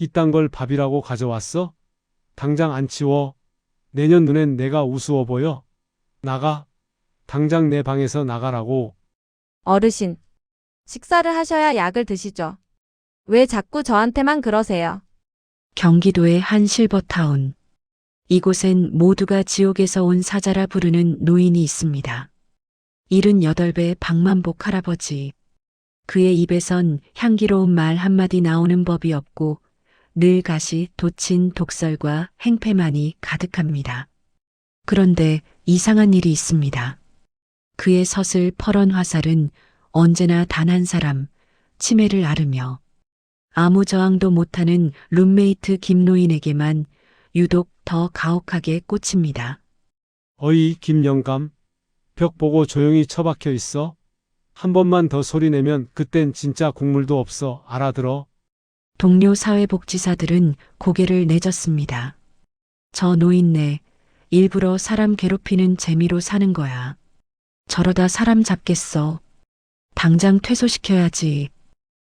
이딴 걸 밥이라고 가져왔어? 당장 안 치워. 내년 눈엔 내가 우스워 보여. 나가. 당장 내 방에서 나가라고. 어르신, 식사를 하셔야 약을 드시죠. 왜 자꾸 저한테만 그러세요? 경기도의 한 실버타운. 이곳엔 모두가 지옥에서 온 사자라 부르는 노인이 있습니다. 78배 박만복 할아버지. 그의 입에선 향기로운 말 한마디 나오는 법이 없고 늘 가시, 도친, 독설과 행패만이 가득합니다. 그런데 이상한 일이 있습니다. 그의 서슬 퍼런 화살은 언제나 단 한 사람, 치매를 앓으며 아무 저항도 못하는 룸메이트 김노인에게만 유독 더 가혹하게 꽂힙니다. 어이, 김영감. 벽 보고 조용히 처박혀 있어. 한 번만 더 소리 내면 그땐 진짜 국물도 없어. 알아들어? 동료 사회복지사들은 고개를 내젓습니다. 저 노인네, 일부러 사람 괴롭히는 재미로 사는 거야. 저러다 사람 잡겠어. 당장 퇴소시켜야지.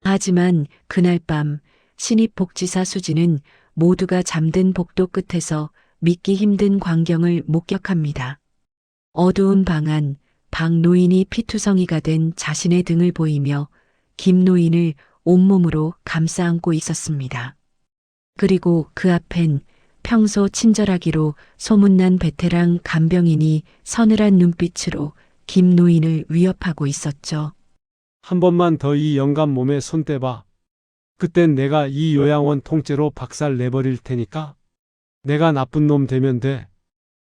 하지만 그날 밤 신입 복지사 수지는 모두가 잠든 복도 끝에서 믿기 힘든 광경을 목격합니다. 어두운 방 안, 박 노인이 피투성이가 된 자신의 등을 보이며 김 노인을 온몸으로 감싸 안고 있었습니다. 그리고 그 앞엔 평소 친절하기로 소문난 베테랑 간병인이 서늘한 눈빛으로 김 노인을 위협하고 있었죠. 한 번만 더 이 영감 몸에 손 떼봐. 그땐 내가 이 요양원 통째로 박살 내버릴 테니까. 내가 나쁜 놈 되면 돼.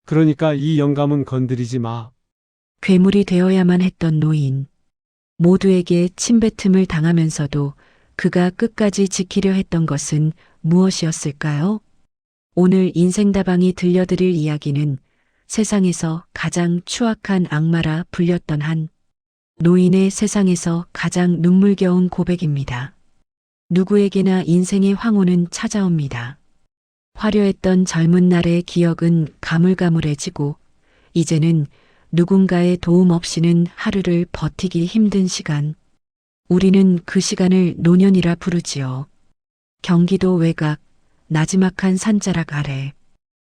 그러니까 이 영감은 건드리지 마. 괴물이 되어야만 했던 노인. 모두에게 침뱉음을 당하면서도 그가 끝까지 지키려 했던 것은 무엇이었을까요? 오늘 인생다방이 들려드릴 이야기는 세상에서 가장 추악한 악마라 불렸던 한 노인의 세상에서 가장 눈물겨운 고백입니다. 누구에게나 인생의 황혼은 찾아옵니다. 화려했던 젊은 날의 기억은 가물가물해지고 이제는 누군가의 도움 없이는 하루를 버티기 힘든 시간. 우리는 그 시간을 노년이라 부르지요. 경기도 외곽 나지막한 산자락 아래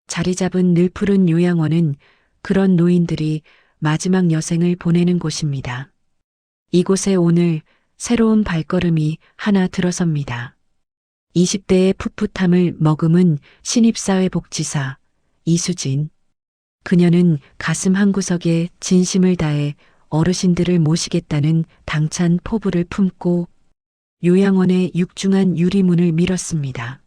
자리 잡은 늘푸른 요양원은 그런 노인들이 마지막 여생을 보내는 곳입니다. 이곳에 오늘 새로운 발걸음이 하나 들어섭니다. 20대의 풋풋함을 머금은 신입사회복지사 이수진. 그녀는 가슴 한구석에 진심을 다해 어르신들을 모시겠다는 당찬 포부를 품고 요양원의 육중한 유리문을 밀었습니다.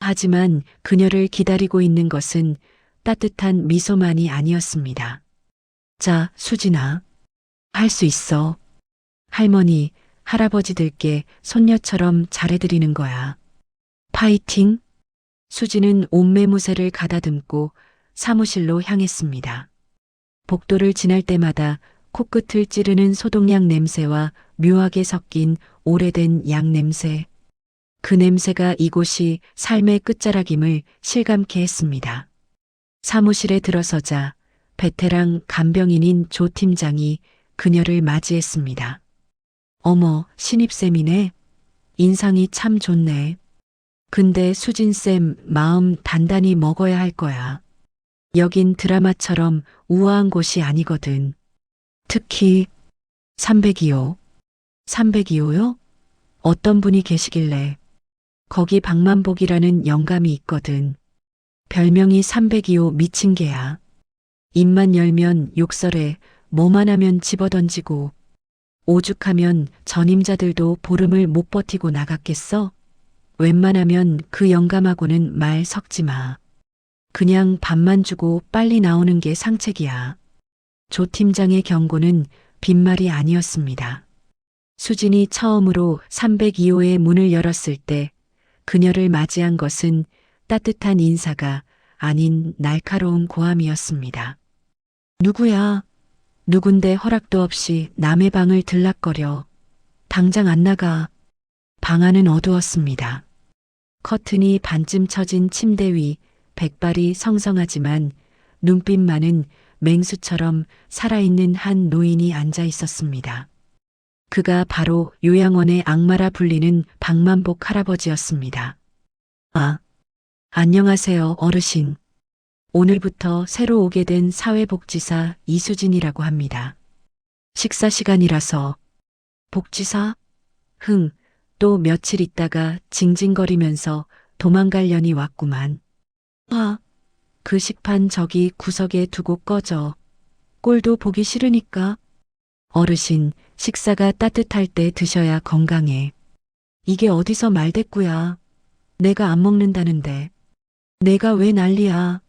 하지만 그녀를 기다리고 있는 것은 따뜻한 미소만이 아니었습니다. 자, 수진아. 할 수 있어. 할머니, 할아버지들께 손녀처럼 잘해드리는 거야. 파이팅! 수진은 옷매무새를 가다듬고 사무실로 향했습니다. 복도를 지날 때마다 코끝을 찌르는 소독약 냄새와 묘하게 섞인 오래된 약 냄새. 그 냄새가 이곳이 삶의 끝자락임을 실감케 했습니다. 사무실에 들어서자 베테랑 간병인인 조 팀장이 그녀를 맞이했습니다. 어머, 신입쌤이네. 인상이 참 좋네. 근데 수진쌤 마음 단단히 먹어야 할 거야. 여긴 드라마처럼 우아한 곳이 아니거든. 특히 302호. 302호요? 어떤 분이 계시길래. 거기 박만복이라는 영감이 있거든. 별명이 302호 미친 개야. 입만 열면 욕설해, 뭐만 하면 집어던지고 오죽하면 전임자들도 보름을 못 버티고 나갔겠어? 웬만하면 그 영감하고는 말 섞지 마. 그냥 밥만 주고 빨리 나오는 게 상책이야. 조 팀장의 경고는 빈말이 아니었습니다. 수진이 처음으로 302호의 문을 열었을 때 그녀를 맞이한 것은 따뜻한 인사가 아닌 날카로운 고함이었습니다. 누구야? 누군데 허락도 없이 남의 방을 들락거려. 당장 안 나가. 방 안은 어두웠습니다. 커튼이 반쯤 쳐진 침대 위 백발이 성성하지만 눈빛만은 맹수처럼 살아있는 한 노인이 앉아 있었습니다. 그가 바로 요양원의 악마라 불리는 박만복 할아버지였습니다. 아, 안녕하세요, 어르신. 오늘부터 새로 오게 된 사회복지사 이수진이라고 합니다. 식사 시간이라서. 복지사? 또 며칠 있다가 징징거리면서 도망가려니 왔구만. 아, 그 식판 저기 구석에 두고 꺼져. 꼴도 보기 싫으니까. 어르신, 식사가 따뜻할 때 드셔야 건강해. 이게 어디서 말대꾸야. 내가 안 먹는다는데. 내가 왜 난리야.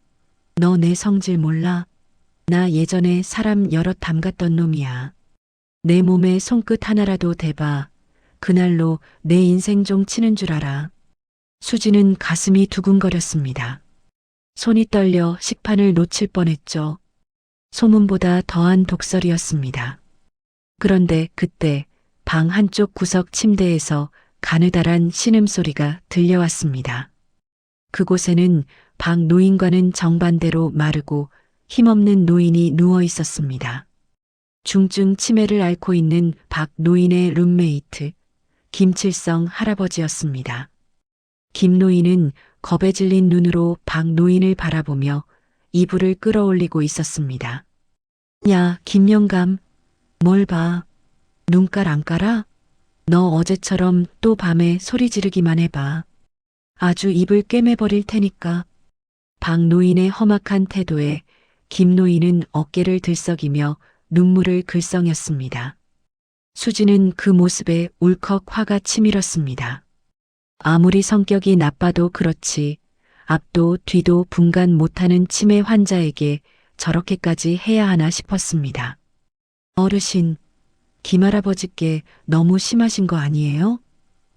너 내 성질 몰라? 나 예전에 사람 여럿 담갔던 놈이야. 내 몸에 손끝 하나라도 대봐. 그날로 내 인생종 치는 줄 알아. 수지는 가슴이 두근거렸습니다. 손이 떨려 식판을 놓칠 뻔했죠. 소문보다 더한 독설이었습니다. 그런데 그때 방 한쪽 구석 침대에서 가느다란 신음소리가 들려왔습니다. 그곳에는 박 노인과는 정반대로 마르고 힘없는 노인이 누워 있었습니다. 중증 치매를 앓고 있는 박 노인의 룸메이트, 김칠성 할아버지였습니다. 김 노인은 겁에 질린 눈으로 박 노인을 바라보며 이불을 끌어올리고 있었습니다. 야, 김영감, 뭘 봐. 눈깔 안 깔아? 너 어제처럼 또 밤에 소리 지르기만 해봐. 아주 입을 꿰매버릴 테니까. 박 노인의 험악한 태도에 김 노인은 어깨를 들썩이며 눈물을 글썽였습니다. 수지는 그 모습에 울컥 화가 치밀었습니다. 아무리 성격이 나빠도 그렇지 앞도 뒤도 분간 못하는 치매 환자에게 저렇게까지 해야 하나 싶었습니다. 어르신, 김할아버지께 너무 심하신 거 아니에요?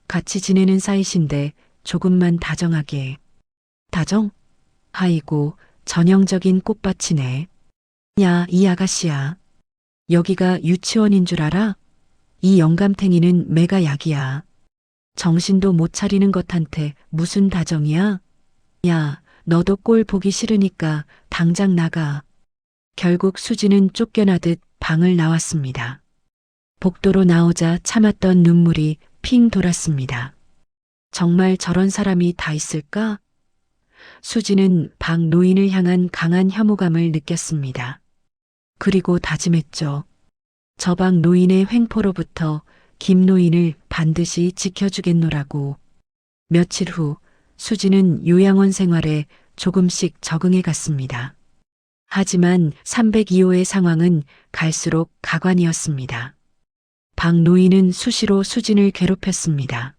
같이 지내는 사이신데 조금만 다정하게. 다정? 아이고, 전형적인 꽃밭이네. 야, 이 아가씨야. 여기가 유치원인 줄 알아? 이 영감탱이는 매가 약이야. 정신도 못 차리는 것한테 무슨 다정이야? 야, 너도 꼴 보기 싫으니까 당장 나가. 결국 수지는 쫓겨나듯 방을 나왔습니다. 복도로 나오자 참았던 눈물이 핑 돌았습니다. 정말 저런 사람이 다 있을까? 수지는 박 노인을 향한 강한 혐오감을 느꼈습니다. 그리고 다짐했죠. 저 박 노인의 횡포로부터 김 노인을 반드시 지켜주겠노라고. 며칠 후 수지는 요양원 생활에 조금씩 적응해 갔습니다. 하지만 302호의 상황은 갈수록 가관이었습니다. 박 노인은 수시로 수진을 괴롭혔습니다.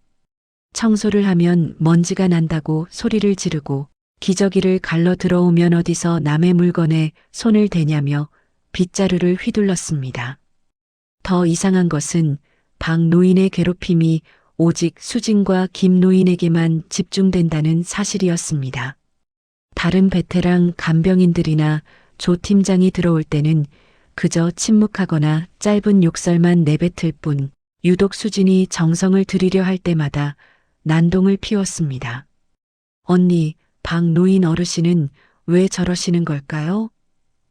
청소를 하면 먼지가 난다고 소리를 지르고 기저귀를 갈러 들어오면 어디서 남의 물건에 손을 대냐며 빗자루를 휘둘렀습니다. 더 이상한 것은 박 노인의 괴롭힘이 오직 수진과 김 노인에게만 집중된다는 사실이었습니다. 다른 베테랑 간병인들이나 조 팀장이 들어올 때는 그저 침묵하거나 짧은 욕설만 내뱉을 뿐 유독 수진이 정성을 들이려 할 때마다 난동을 피웠습니다. 언니, 박 노인 어르신은 왜 저러시는 걸까요?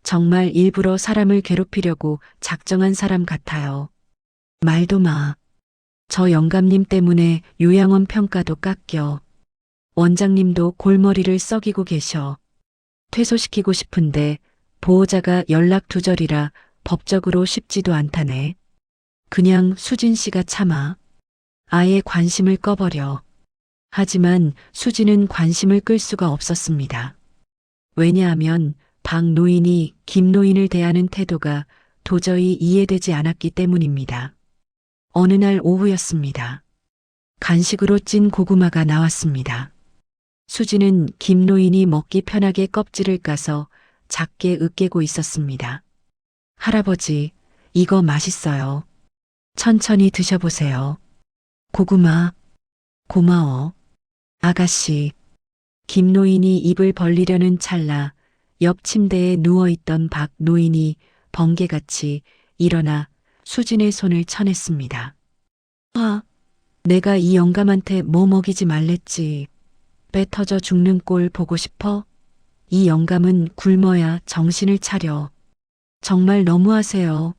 정말 일부러 사람을 괴롭히려고 작정한 사람 같아요. 말도 마. 저 영감님 때문에 요양원 평가도 깎여. 원장님도 골머리를 썩이고 계셔. 퇴소시키고 싶은데 보호자가 연락 두절이라 법적으로 쉽지도 않다네. 그냥 수진 씨가 참아. 아예 관심을 꺼버려. 하지만 수진은 관심을 끌 수가 없었습니다. 왜냐하면 박 노인이 김 노인을 대하는 태도가 도저히 이해되지 않았기 때문입니다. 어느 날 오후였습니다. 간식으로 찐 고구마가 나왔습니다. 수지는 김 노인이 먹기 편하게 껍질을 까서 작게 으깨고 있었습니다. 할아버지, 이거 맛있어요. 천천히 드셔보세요. 고구마, 고마워. 아가씨. 김 노인이 입을 벌리려는 찰나 옆 침대에 누워있던 박 노인이 번개같이 일어나 수진의 손을 쳐냈습니다. 아, 내가 이 영감한테 뭐 먹이지 말랬지. 배 터져 죽는 꼴 보고 싶어? 이 영감은 굶어야 정신을 차려. 정말 너무하세요.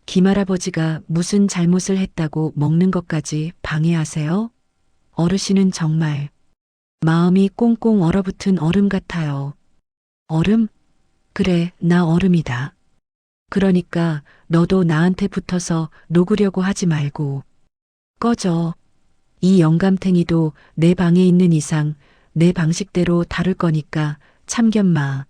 김할아버지가 무슨 잘못을 했다고 먹는 것까지 방해하세요? 어르신은 정말. 마음이 꽁꽁 얼어붙은 얼음 같아요. 얼음? 그래, 나 얼음이다. 그러니까 너도 나한테 붙어서 녹으려고 하지 말고. 꺼져. 이 영감탱이도 내 방에 있는 이상 내 방식대로 다룰 거니까 참견 마.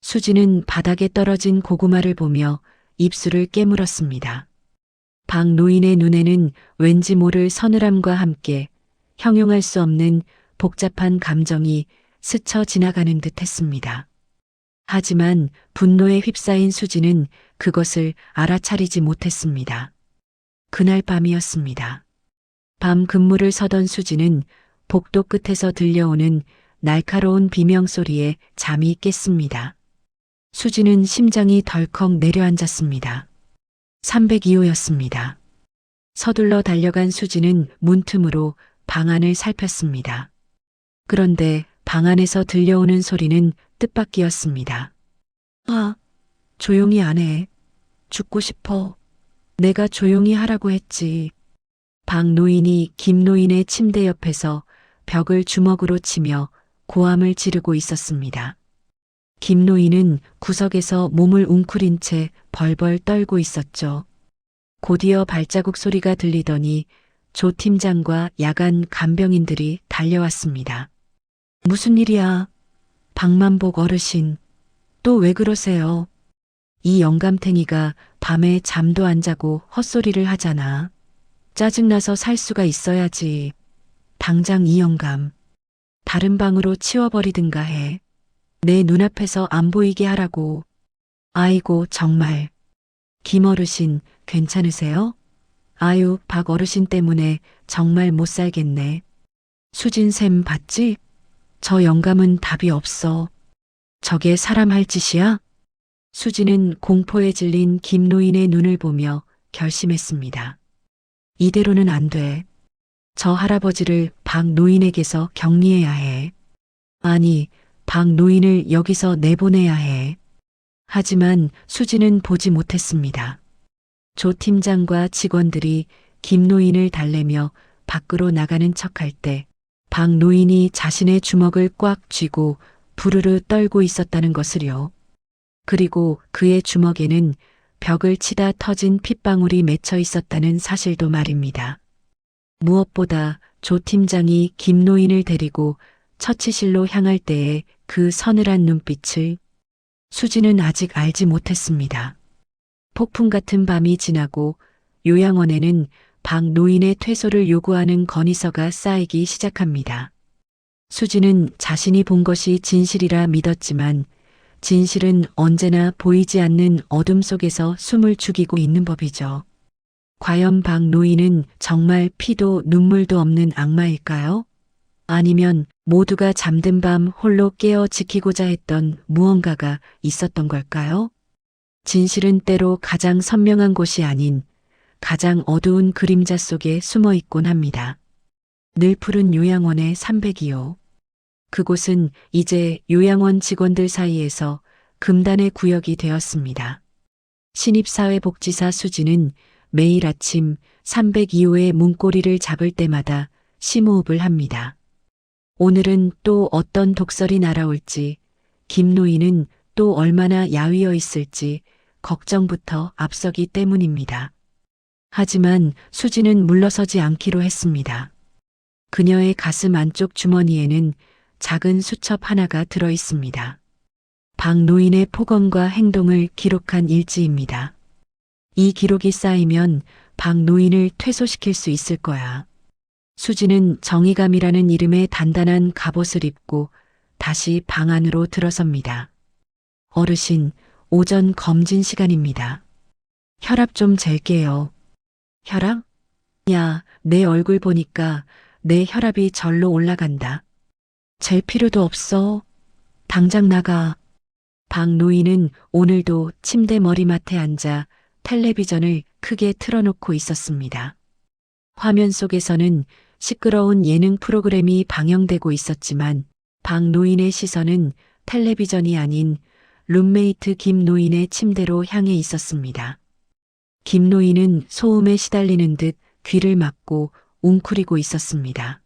수지는 바닥에 떨어진 고구마를 보며 입술을 깨물었습니다. 박 노인의 눈에는 왠지 모를 서늘함과 함께 형용할 수 없는 복잡한 감정이 스쳐 지나가는 듯 했습니다. 하지만 분노에 휩싸인 수지는 그것을 알아차리지 못했습니다. 그날 밤이었습니다. 밤 근무를 서던 수지는 복도 끝에서 들려오는 날카로운 비명소리에 잠이 깼습니다. 수지는 심장이 덜컥 내려앉았습니다. 302호였습니다. 서둘러 달려간 수지는 문틈으로 방 안을 살폈습니다. 그런데 방 안에서 들려오는 소리는 뜻밖이었습니다. 아, 조용히 안 해. 죽고 싶어. 내가 조용히 하라고 했지. 박 노인이 김 노인의 침대 옆에서 벽을 주먹으로 치며 고함을 지르고 있었습니다. 김 노인은 구석에서 몸을 웅크린 채 벌벌 떨고 있었죠. 곧이어 발자국 소리가 들리더니 조 팀장과 야간 간병인들이 달려왔습니다. 무슨 일이야? 박만복 어르신, 또 왜 그러세요? 이 영감탱이가 밤에 잠도 안 자고 헛소리를 하잖아. 짜증나서 살 수가 있어야지. 당장 이 영감, 다른 방으로 치워버리든가 해. 내 눈앞에서 안 보이게 하라고. 아이고, 정말. 김 어르신, 괜찮으세요? 아유, 박 어르신 때문에 정말 못 살겠네. 수진샘 봤지? 저 영감은 답이 없어. 저게 사람 할 짓이야? 수지는 공포에 질린 김 노인의 눈을 보며 결심했습니다. 이대로는 안 돼. 저 할아버지를 박 노인에게서 격리해야 해. 아니, 박 노인을 여기서 내보내야 해. 하지만 수지는 보지 못했습니다. 조 팀장과 직원들이 김 노인을 달래며 밖으로 나가는 척할 때 박 노인이 자신의 주먹을 꽉 쥐고 부르르 떨고 있었다는 것을요. 그리고 그의 주먹에는 벽을 치다 터진 핏방울이 맺혀 있었다는 사실도 말입니다. 무엇보다 조 팀장이 김 노인을 데리고 처치실로 향할 때의 그 서늘한 눈빛을 수지는 아직 알지 못했습니다. 폭풍 같은 밤이 지나고 요양원에는 박 노인의 퇴소를 요구하는 건의서가 쌓이기 시작합니다. 수지는 자신이 본 것이 진실이라 믿었지만 진실은 언제나 보이지 않는 어둠 속에서 숨을 죽이고 있는 법이죠. 과연 박 노인은 정말 피도 눈물도 없는 악마일까요? 아니면 모두가 잠든 밤 홀로 깨어 지키고자 했던 무언가가 있었던 걸까요? 진실은 때로 가장 선명한 곳이 아닌 가장 어두운 그림자 속에 숨어 있곤 합니다. 늘 푸른 요양원의 302호. 그곳은 이제 요양원 직원들 사이에서 금단의 구역이 되었습니다. 신입사회복지사 수지는 매일 아침 302호의 문고리를 잡을 때마다 심호흡을 합니다. 오늘은 또 어떤 독설이 날아올지, 김 노인은 또 얼마나 야위어 있을지 걱정부터 앞서기 때문입니다. 하지만 수지는 물러서지 않기로 했습니다. 그녀의 가슴 안쪽 주머니에는 작은 수첩 하나가 들어 있습니다. 박 노인의 폭언과 행동을 기록한 일지입니다. 이 기록이 쌓이면 박 노인을 퇴소시킬 수 있을 거야. 수지는 정의감이라는 이름의 단단한 갑옷을 입고 다시 방 안으로 들어섭니다. 어르신, 오전 검진 시간입니다. 혈압 좀 잴게요. 혈압? 야, 내 얼굴 보니까 내 혈압이 절로 올라간다. 잴 필요도 없어. 당장 나가. 박 노인은 오늘도 침대 머리맡에 앉아 텔레비전을 크게 틀어놓고 있었습니다. 화면 속에서는 시끄러운 예능 프로그램이 방영되고 있었지만 박 노인의 시선은 텔레비전이 아닌 룸메이트 김 노인의 침대로 향해 있었습니다. 김 노인은 소음에 시달리는 듯 귀를 막고 웅크리고 있었습니다.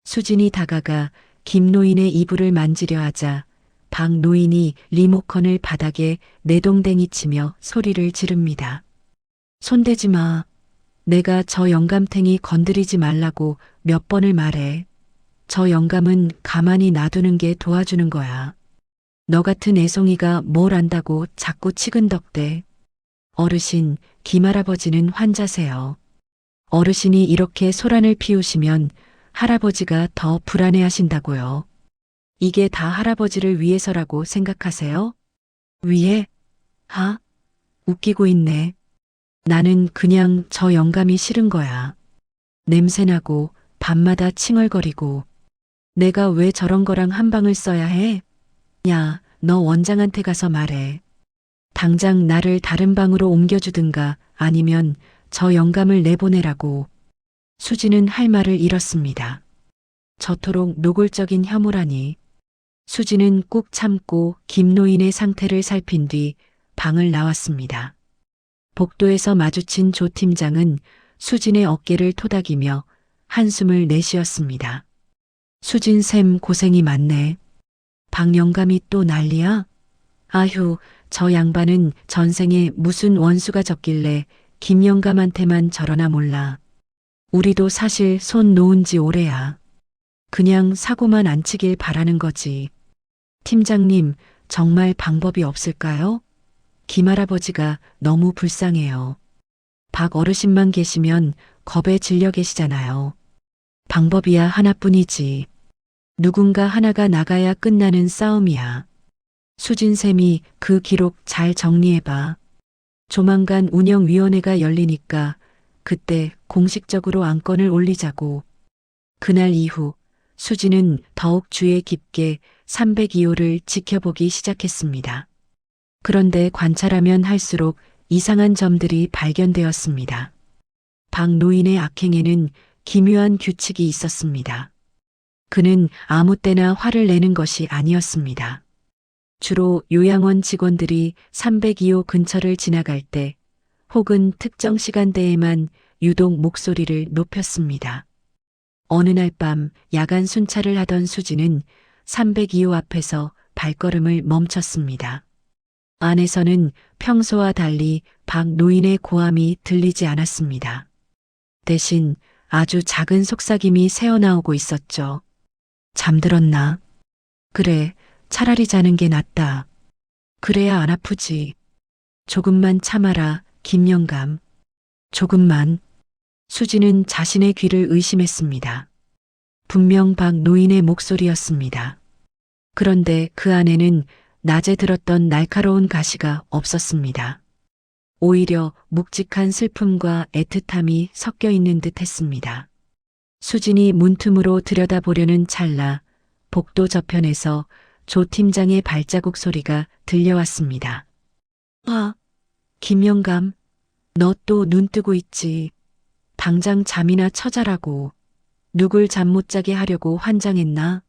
수진이 다가가 김 노인의 이불을 만지려 하자 박 노인이 리모컨을 바닥에 내동댕이 치며 소리를 지릅니다. 손대지 마. 내가 저 영감탱이 건드리지 말라고 몇 번을 말해. 저 영감은 가만히 놔두는 게 도와주는 거야. 너 같은 애송이가 뭘 안다고 자꾸 치근덕대. 어르신, 김할아버지는 환자세요. 어르신이 이렇게 소란을 피우시면 할아버지가 더 불안해하신다고요. 이게 다 할아버지를 위해서라고 생각하세요? 위해? 웃기고 있네. 나는 그냥 저 영감이 싫은 거야. 냄새나고 밤마다 칭얼거리고. 내가 왜 저런 거랑 한 방을 써야 해? 야, 너 원장한테 가서 말해. 당장 나를 다른 방으로 옮겨주든가 아니면 저 영감을 내보내라고. 수지는 할 말을 잃었습니다. 저토록 노골적인 혐오라니. 수지는 꾹 참고 김 노인의 상태를 살핀 뒤 방을 나왔습니다. 복도에서 마주친 조 팀장은 수진의 어깨를 토닥이며 한숨을 내쉬었습니다. 수진 쌤 고생이 많네. 박 영감이 또 난리야? 아휴, 저 양반은 전생에 무슨 원수가 졌길래 김 영감한테만 저러나 몰라. 우리도 사실 손 놓은 지 오래야. 그냥 사고만 안 치길 바라는 거지. 팀장님, 정말 방법이 없을까요? 김할아버지가 너무 불쌍해요. 박 어르신만 계시면 겁에 질려 계시잖아요. 방법이야 하나뿐이지. 누군가 하나가 나가야 끝나는 싸움이야. 수진쌤이 그 기록 잘 정리해봐. 조만간 운영위원회가 열리니까 그때 공식적으로 안건을 올리자고. 그날 이후 수진은 더욱 주의 깊게 302호를 지켜보기 시작했습니다. 그런데 관찰하면 할수록 이상한 점들이 발견되었습니다. 박 노인의 악행에는 기묘한 규칙이 있었습니다. 그는 아무 때나 화를 내는 것이 아니었습니다. 주로 요양원 직원들이 302호 근처를 지나갈 때 혹은 특정 시간대에만 유독 목소리를 높였습니다. 어느 날 밤 야간 순찰을 하던 수지는 302호 앞에서 발걸음을 멈췄습니다. 안에서는 평소와 달리 박 노인의 고함이 들리지 않았습니다. 대신 아주 작은 속삭임이 새어나오고 있었죠. 잠들었나? 그래, 차라리 자는 게 낫다. 그래야 안 아프지. 조금만 참아라, 김영감. 조금만. 수지는 자신의 귀를 의심했습니다. 분명 박 노인의 목소리였습니다. 그런데 그 안에는 낮에 들었던 날카로운 가시가 없었습니다. 오히려 묵직한 슬픔과 애틋함이 섞여 있는 듯 했습니다. 수진이 문틈으로 들여다보려는 찰나 복도 저편에서 조 팀장의 발자국 소리가 들려왔습니다. 김영감, 너 또 눈 뜨고 있지. 당장 잠이나 처자라고. 누굴 잠 못 자게 하려고 환장했나?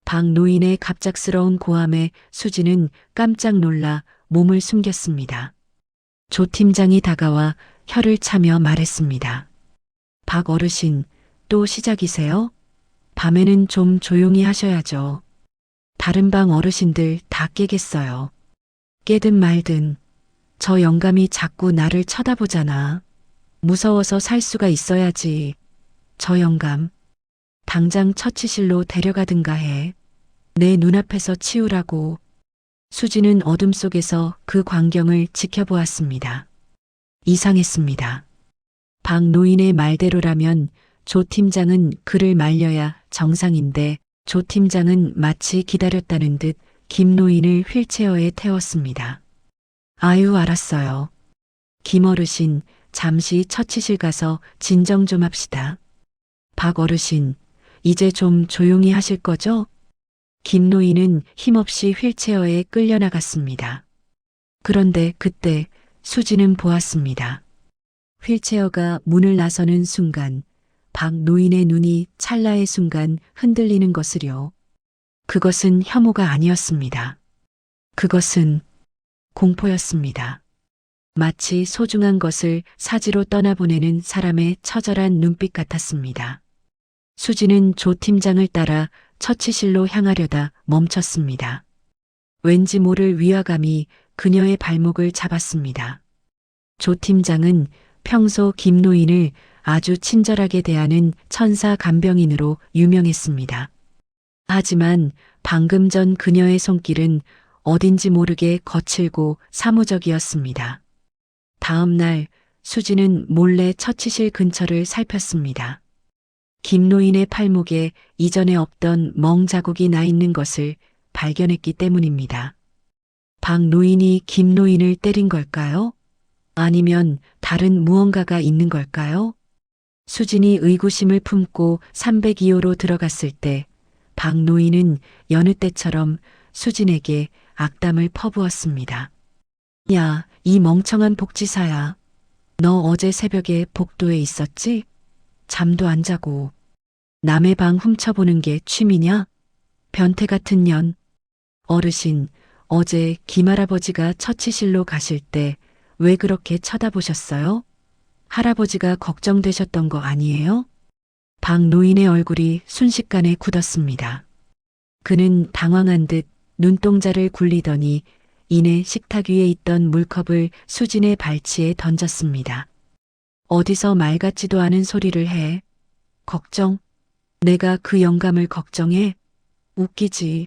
박 노인의 갑작스러운 고함에 수지는 깜짝 놀라 몸을 숨겼습니다. 조 팀장이 다가와 혀를 차며 말했습니다. 박 어르신, 또 시작이세요? 밤에는 좀 조용히 하셔야죠. 다른 방 어르신들 다 깨겠어요. 깨든 말든. 저 영감이 자꾸 나를 쳐다보잖아. 무서워서 살 수가 있어야지. 저 영감. 당장 처치실로 데려가든가 해. 내 눈앞에서 치우라고. 수지는 어둠 속에서 그 광경을 지켜보았습니다. 이상했습니다. 박 노인의 말대로라면 조 팀장은 그를 말려야 정상인데 조 팀장은 마치 기다렸다는 듯 김 노인을 휠체어에 태웠습니다. 아유, 알았어요. 김 어르신, 잠시 처치실 가서 진정 좀 합시다. 박 어르신, 이제 좀 조용히 하실 거죠? 김 노인은 힘없이 휠체어에 끌려나갔습니다. 그런데 그때 수지는 보았습니다. 휠체어가 문을 나서는 순간 박 노인의 눈이 찰나의 순간 흔들리는 것을요. 그것은 혐오가 아니었습니다. 그것은 공포였습니다. 마치 소중한 것을 사지로 떠나보내는 사람의 처절한 눈빛 같았습니다. 수지는 조 팀장을 따라 처치실로 향하려다 멈췄습니다. 왠지 모를 위화감이 그녀의 발목을 잡았습니다. 조 팀장은 평소 김노인을 아주 친절하게 대하는 천사 간병인으로 유명했습니다. 하지만 방금 전 그녀의 손길은 어딘지 모르게 거칠고 사무적이었습니다. 다음 날 수지는 몰래 처치실 근처를 살폈습니다. 김노인의 팔목에 이전에 없던 멍 자국이 나 있는 것을 발견했기 때문입니다. 박 노인이 김노인을 때린 걸까요? 아니면 다른 무언가가 있는 걸까요? 수진이 의구심을 품고 302호로 들어갔을 때 박 노인은 여느 때처럼 수진에게 악담을 퍼부었습니다. 야, 이 멍청한 복지사야. 너 어제 새벽에 복도에 있었지? 잠도 안 자고. 남의 방 훔쳐보는 게 취미냐? 변태 같은 년. 어르신, 어제 김할아버지가 처치실로 가실 때 왜 그렇게 쳐다보셨어요? 할아버지가 걱정되셨던 거 아니에요? 박 노인의 얼굴이 순식간에 굳었습니다. 그는 당황한 듯 눈동자를 굴리더니 이내 식탁 위에 있던 물컵을 수진의 발치에 던졌습니다. 어디서 말 같지도 않은 소리를 해. 걱정? 내가 그 영감을 걱정해? 웃기지.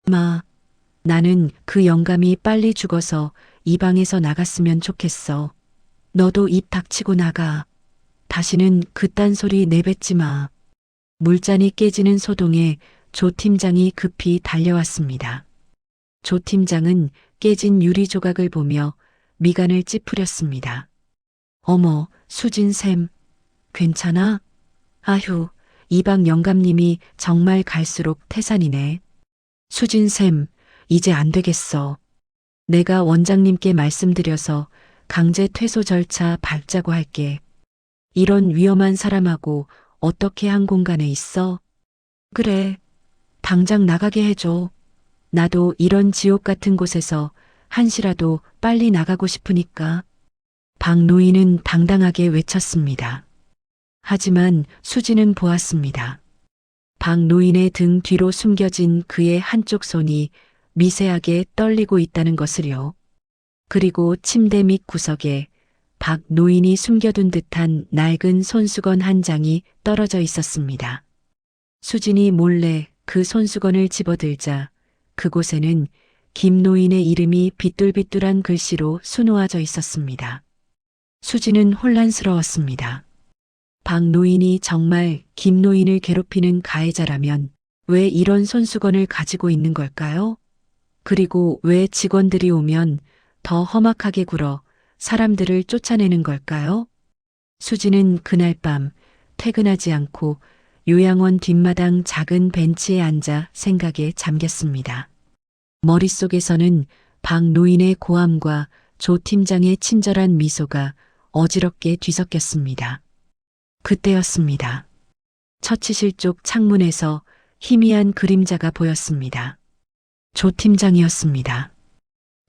마, 나는 그 영감이 빨리 죽어서 이 방에서 나갔으면 좋겠어. 너도 입 닥치고 나가. 다시는 그딴 소리 내뱉지 마. 물잔이 깨지는 소동에 조 팀장이 급히 달려왔습니다. 조 팀장은 깨진 유리 조각을 보며 미간을 찌푸렸습니다. 어머, 수진쌤, 괜찮아? 아휴, 이방 영감님이 정말 갈수록 태산이네. 수진쌤, 이제 안 되겠어. 내가 원장님께 말씀드려서 강제 퇴소 절차 밟자고 할게. 이런 위험한 사람하고 어떻게 한 공간에 있어? 그래, 당장 나가게 해줘. 나도 이런 지옥 같은 곳에서 한시라도 빨리 나가고 싶으니까. 박 노인은 당당하게 외쳤습니다. 하지만 수지는 보았습니다. 박 노인의 등 뒤로 숨겨진 그의 한쪽 손이 미세하게 떨리고 있다는 것을요. 그리고 침대 밑 구석에 박 노인이 숨겨둔 듯한 낡은 손수건 한 장이 떨어져 있었습니다. 수진이 몰래 그 손수건을 집어들자 그곳에는 김 노인의 이름이 비뚤비뚤한 글씨로 수놓아져 있었습니다. 수진은 혼란스러웠습니다. 박 노인이 정말 김 노인을 괴롭히는 가해자라면 왜 이런 손수건을 가지고 있는 걸까요? 그리고 왜 직원들이 오면 더 험악하게 굴어 사람들을 쫓아내는 걸까요? 수지는 그날 밤 퇴근하지 않고 요양원 뒷마당 작은 벤치에 앉아 생각에 잠겼습니다. 머릿속에서는 박 노인의 고함과 조 팀장의 친절한 미소가 어지럽게 뒤섞였습니다. 그때였습니다. 처치실 쪽 창문에서 희미한 그림자가 보였습니다. 조 팀장이었습니다.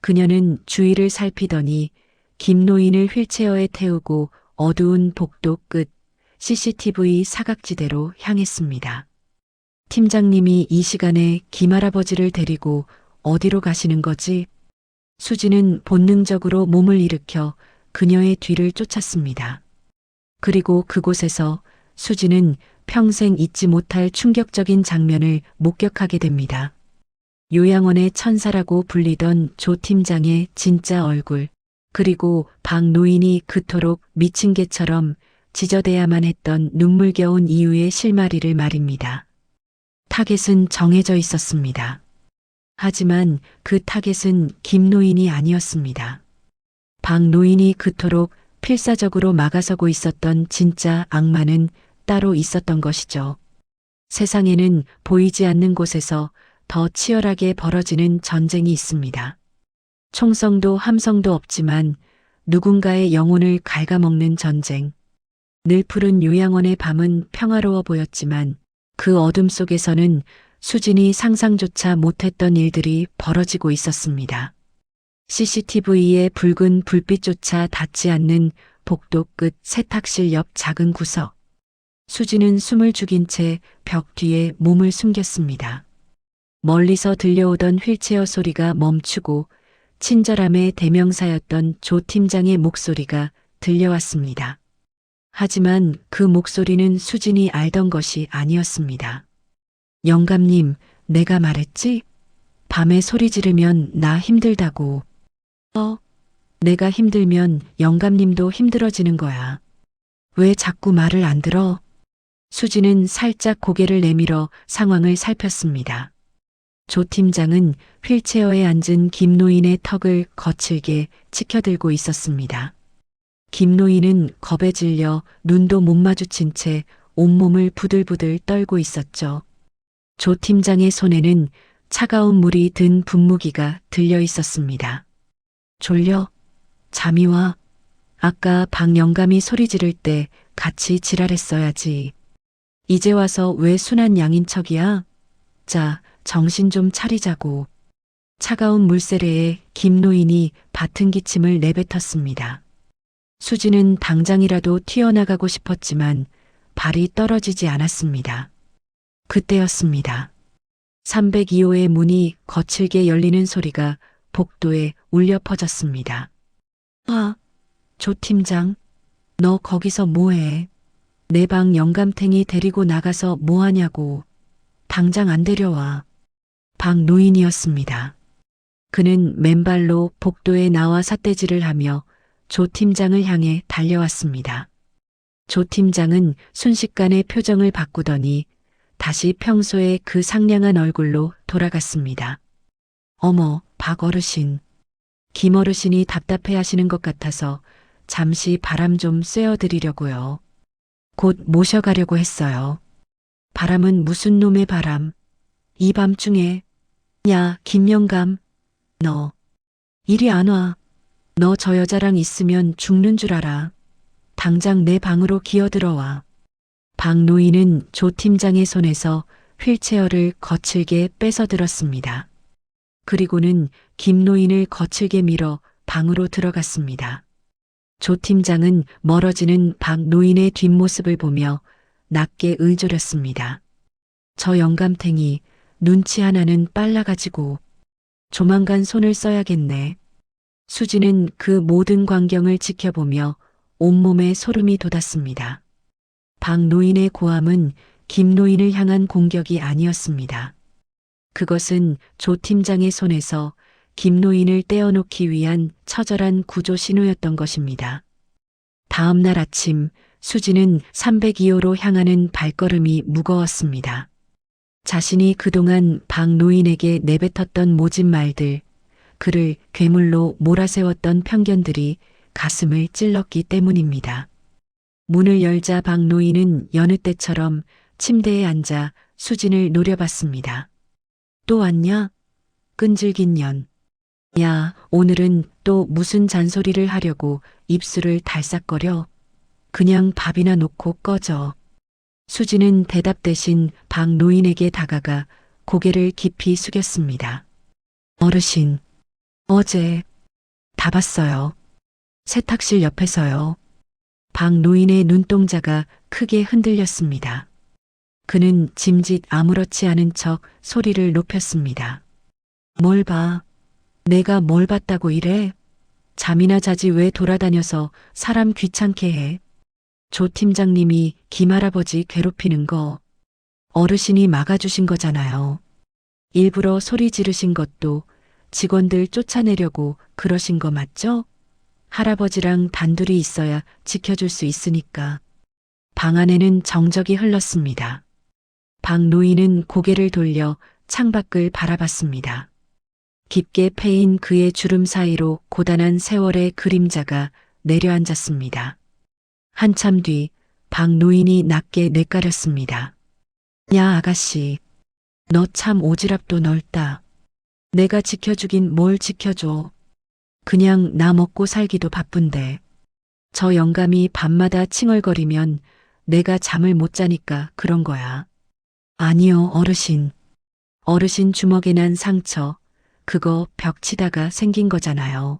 그녀는 주위를 살피더니 김 노인을 휠체어에 태우고 어두운 복도 끝 CCTV 사각지대로 향했습니다. 팀장님이 이 시간에 김할아버지를 데리고 어디로 가시는 거지? 수지는 본능적으로 몸을 일으켜 그녀의 뒤를 쫓았습니다. 그리고 그곳에서 수지는 평생 잊지 못할 충격적인 장면을 목격하게 됩니다. 요양원의 천사라고 불리던 조 팀장의 진짜 얼굴, 그리고 박 노인이 그토록 미친 개처럼 지저대야만 했던 눈물겨운 이유의 실마리를 말입니다. 타겟은 정해져 있었습니다. 하지만 그 타겟은 김 노인이 아니었습니다. 박 노인이 그토록 필사적으로 막아서고 있었던 진짜 악마는 따로 있었던 것이죠. 세상에는 보이지 않는 곳에서 더 치열하게 벌어지는 전쟁이 있습니다. 총성도 함성도 없지만 누군가의 영혼을 갉아먹는 전쟁. 늘 푸른 요양원의 밤은 평화로워 보였지만 그 어둠 속에서는 수진이 상상조차 못했던 일들이 벌어지고 있었습니다. CCTV의 붉은 불빛조차 닿지 않는 복도 끝 세탁실 옆 작은 구석. 수지는 숨을 죽인 채 벽 뒤에 몸을 숨겼습니다. 멀리서 들려오던 휠체어 소리가 멈추고 친절함의 대명사였던 조 팀장의 목소리가 들려왔습니다. 하지만 그 목소리는 수진이 알던 것이 아니었습니다. 영감님, 내가 말했지? 밤에 소리 지르면 나 힘들다고. 내가 힘들면 영감님도 힘들어지는 거야. 왜 자꾸 말을 안 들어? 수지는 살짝 고개를 내밀어 상황을 살폈습니다. 조 팀장은 휠체어에 앉은 김노인의 턱을 거칠게 치켜들고 있었습니다. 김노인은 겁에 질려 눈도 못 마주친 채 온몸을 부들부들 떨고 있었죠. 조 팀장의 손에는 차가운 물이 든 분무기가 들려 있었습니다. 졸려? 잠이 와? 아까 박 영감이 소리 지를 때 같이 지랄했어야지. 이제 와서 왜 순한 양인 척이야? 자, 정신 좀 차리자고. 차가운 물세례에 김노인이 받은 기침을 내뱉었습니다. 수지는 당장이라도 튀어나가고 싶었지만 발이 떨어지지 않았습니다. 그때였습니다. 302호의 문이 거칠게 열리는 소리가 복도에 울려 퍼졌습니다. 조 팀장, 너 거기서 뭐해? 내 방 영감탱이 데리고 나가서 뭐하냐고. 당장 안 데려와. 박노인이었습니다. 그는 맨발로 복도에 나와 삿대질을 하며 조 팀장을 향해 달려왔습니다. 조 팀장은 순식간에 표정을 바꾸더니 다시 평소의 그 상냥한 얼굴로 돌아갔습니다. 어머, 박 어르신. 김 어르신이 답답해 하시는 것 같아서 잠시 바람 좀 쐬어드리려고요. 곧 모셔가려고 했어요. 바람은 무슨 놈의 바람? 이 밤중에. 야, 김영감. 너. 이리 안 와. 너 저 여자랑 있으면 죽는 줄 알아. 당장 내 방으로 기어들어와. 박노인은 조 팀장의 손에서 휠체어를 거칠게 뺏어들었습니다. 그리고는 김노인을 거칠게 밀어 방으로 들어갔습니다. 조 팀장은 멀어지는 박노인의 뒷모습을 보며 낮게 을조렸습니다. 저 영감탱이 눈치 하나는 빨라가지고 조만간 손을 써야겠네. 수지는 그 모든 광경을 지켜보며 온몸에 소름이 돋았습니다. 박노인의 고함은 김노인을 향한 공격이 아니었습니다. 그것은 조 팀장의 손에서 김노인을 떼어놓기 위한 처절한 구조 신호였던 것입니다. 다음 날 아침 수지는 302호로 향하는 발걸음이 무거웠습니다. 자신이 그동안 박노인에게 내뱉었던 모진 말들, 그를 괴물로 몰아세웠던 편견들이 가슴을 찔렀기 때문입니다. 문을 열자 박노인은 여느 때처럼 침대에 앉아 수진을 노려봤습니다. 또 왔냐? 끈질긴 년. 야, 오늘은 또 무슨 잔소리를 하려고 입술을 달싹거려? 그냥 밥이나 놓고 꺼져. 수지는 대답 대신 박노인에게 다가가 고개를 깊이 숙였습니다. 어르신, 어제 다 봤어요. 세탁실 옆에서요. 박노인의 눈동자가 크게 흔들렸습니다. 그는 짐짓 아무렇지 않은 척 소리를 높였습니다. 뭘 봐? 내가 뭘 봤다고 이래? 잠이나 자지 왜 돌아다녀서 사람 귀찮게 해? 조 팀장님이 김할아버지 괴롭히는 거 어르신이 막아주신 거잖아요. 일부러 소리 지르신 것도 직원들 쫓아내려고 그러신 거 맞죠? 할아버지랑 단둘이 있어야 지켜줄 수 있으니까. 방 안에는 정적이 흘렀습니다. 박노인은 고개를 돌려 창밖을 바라봤습니다. 깊게 패인 그의 주름 사이로 고단한 세월의 그림자가 내려앉았습니다. 한참 뒤 박노인이 낮게 내까렸습니다. 야, 아가씨. 너 참 오지랖도 넓다. 내가 지켜주긴 뭘 지켜줘. 그냥 나 먹고 살기도 바쁜데. 저 영감이 밤마다 칭얼거리면 내가 잠을 못 자니까 그런 거야. 아니요, 어르신. 어르신 주먹에 난 상처, 그거 벽 치다가 생긴 거잖아요.